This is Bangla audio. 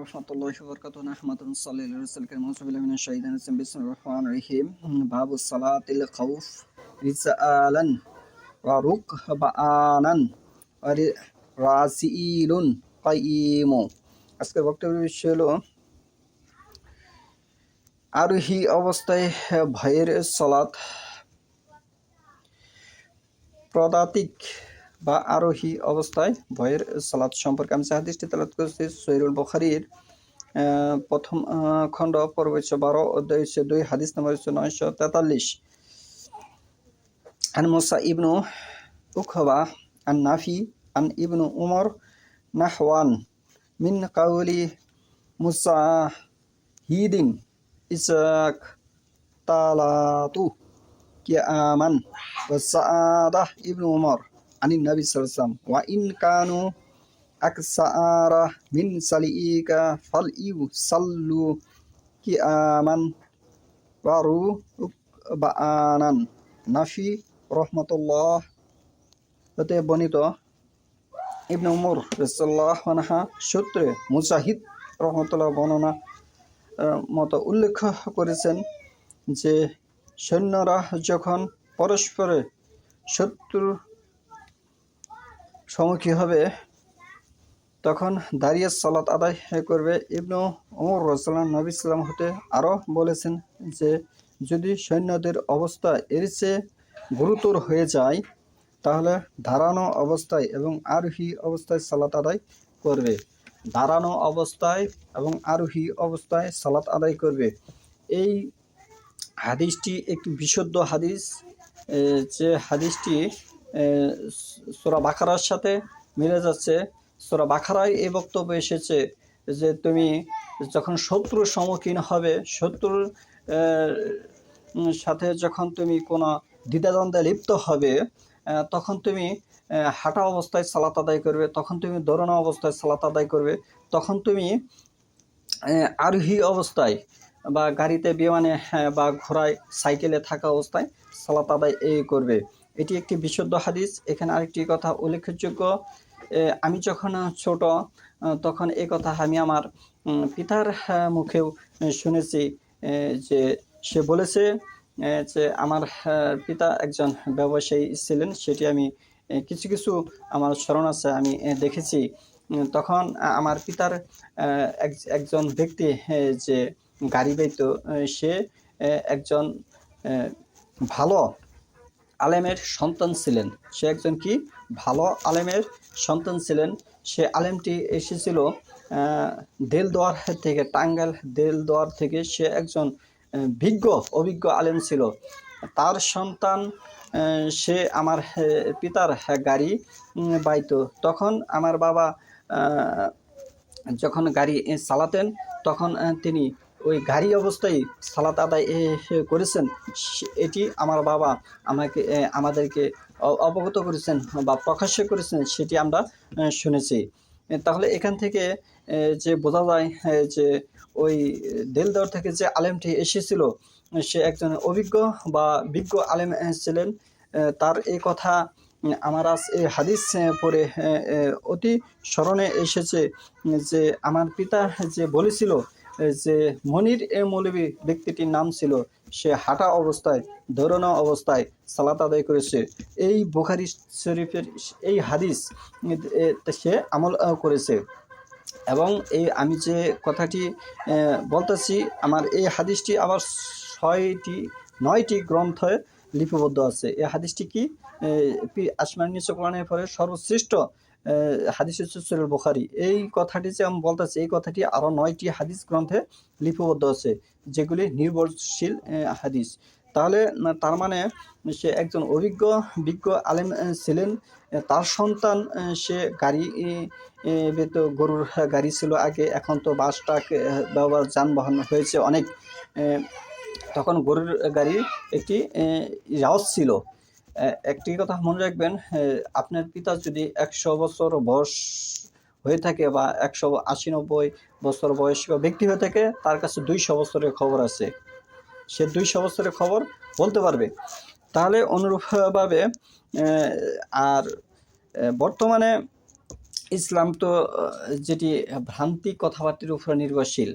রহমতুল্লাহি ওয়া বারাকাতুহু নাহমাদুহু ওয়া সাল্লি আলা রাসূলিল কারীম আউযু বিল্লাহি মিনাশ শাইতানির রাজিম বিসমিল্লাহির রহমানির রহিম বাবুস সালাতিল খাউফ রিসালান ওয়া রুকবানান ওয়া রাসিলুন কাইয়িমু। আজকের বক্তব্যের বিষয় হলো আরোহী অবস্থায় ভয়ের সালাত। পদাতিক বা আরোহী অবস্থায় ভয়ের সালাত সম্পর্কে আমি হাদিসটি তেলাওয়াত করেছি সহিহুল বুখারীর প্রথম খণ্ড পর্ব 12 অধ্যায় 2 হাদিস নম্বর 943। আন মুসা ইবনু উকবা আন নাফি আন ইবনু উমর নাহওয়ান মিন কাউলি মুসাহিদিন ইসাক তালাতু কিয়ামান ওয়া সাআদাহ ইবনু উমর আনিন নবী সাল্লাল্লাহু আলাইহি ওয়াসাল্লাম ওয়া ইন কানু আকসারা মিন সালিকা ফাল ইউসাল্লু কিয়ামান ওয়া রুকবানান। নাফি রহমাতুল্লাহ হতে বর্ণিত ইবনে উমর রাদিয়াল্লাহু আনহু সূত্রে মুজাহিদ রহমাতুল্লাহ বর্ণনা মতো উল্লেখ করেছেন যে সৈন্যরা যখন পরস্পরে শত্রুর সম্মুখী হবে তখন দাঁড়িয়ে সালাত আদায় করবে। ইবনে উমর রাদিয়াল্লাহু নবী সাল্লাম হতে আরও বলেছেন যে যদি সৈন্যদের অবস্থা এর চেয়ে গুরুতর হয়ে যায় তাহলে দাঁড়ানো অবস্থায় এবং আরোহী অবস্থায় সালাত আদায় করবে। দাঁড়ানো অবস্থায় এবং আরোহী অবস্থায় সালাত আদায় করবে। এই হাদিসটি একটি বিশুদ্ধ হাদিস, যে হাদিসটি সূরা বাকারার সাথে মিলে যাচ্ছে। সূরা বাকারায় এই বক্তব্য এসেছে যে তুমি যখন শত্রুর সম্মুখীন হবে, শত্রুর সাথে যখন তুমি কোনো দ্বিধাদ্বন্দ্বে লিপ্ত হবে তখন তুমি হাঁটা অবস্থায় সালাত আদায় করবে, তখন তুমি দৌড়ানো অবস্থায় সালাত আদায় করবে, তখন তুমি আরোহী অবস্থায় বা গাড়িতে, বিমানে বা ঘোড়ায়, সাইকেলে থাকা অবস্থায় সালাত আদায় করবে। এটি একটি বিশুদ্ধ হাদিস। এখানে আরেকটি কথা উল্লেখযোগ্য, আমি যখন ছোট তখন এই কথা আমি আমার পিতার মুখেও শুনেছি যে সে বলেছে যে আমার পিতা একজন ব্যবসায়ী ছিলেন, সেটি আমি কিছু কিছু আমার স্মরণ আছে, আমি দেখেছি। তখন আমার পিতার একজন ব্যক্তি যে গাড়ি বাইত, সে একজন ভালো আলেমের সন্তান ছিলেন। সে একজন কি ভালো আলেমের সন্তান ছিলেন। সে আলেমটি এসেছিল দেলদুয়ার থেকে, টাঙ্গাইল দেলদুয়ার থেকে। সে একজন অভিজ্ঞ আলেম ছিল। তার সন্তান সে আমার পিতার গাড়ি বাইতো। তখন আমার বাবা যখন গাড়ি চালাতেন তখন তিনি ওই গাড়ি অবস্থায় সালাত আদায় করেছেন। এটি আমার বাবা আমাদেরকে অবগত করেছেন বা প্রকাশ্য করেছেন, সেটি আমরা শুনেছি। তাহলে এখান থেকে যে বোঝা যায় যে ওই দেলদুয়ার থেকে যে আলেমটি এসেছিল সে একজন অভিজ্ঞ বা বিজ্ঞ আলেম ছিলেন। তার এই কথা আমার আজ এই হাদিস পড়ে অতি স্মরণে এসেছে যে আমার পিতা যে বলেছিল যে মনির মৌলভী ব্যক্তিটির নাম ছিল, সে হাঁটা অবস্থায়, দৌড়ানো অবস্থায় সালাত আদায় করেছে। এই বুখারী শরীফের এই হাদিস সে আমল করেছে। এবং আমি যে কথাটি বলতেছি, আমার এই হাদিসটি আবার 9টি গ্রন্থে লিপিবদ্ধ আছে। এই হাদিসটি কি আসমানি নিচু কোরআনের পরে সর্বশ্রেষ্ঠ হাদিস হচ্ছে সহিহুল বুখারী। এই কথাটি যে আমি বলতেছি, এই কথাটি আরও 9টি হাদিস গ্রন্থে লিপিবদ্ধ আছে, যেগুলি নির্ভরশীল হাদিস। তাহলে তার মানে সে একজন বিজ্ঞ আলেম ছিলেন। তার সন্তান সে গাড়ি গরুর গাড়ি ছিল আগে, এখন তো বাস ট্রাক ব্যবহার যানবাহন হয়েছে অনেক। তখন গরুর গাড়ির একটি রেওয়াজ ছিল। একটি কথা মনে রাখবেন, আপনার পিতা যদি 100 বছর বয়স হয়ে থাকে বা 180-90 বছর বয়স্ক ব্যক্তি হয়ে থাকে, তার কাছে 200 বছরের খবর আছে, সে 200 বছরের খবর বলতে পারবে। তাহলে অনুরূপভাবে আর বর্তমানে ইসলাম তো যেটি ভ্রান্তি কথাবার্তার উপর নির্ভরশীল,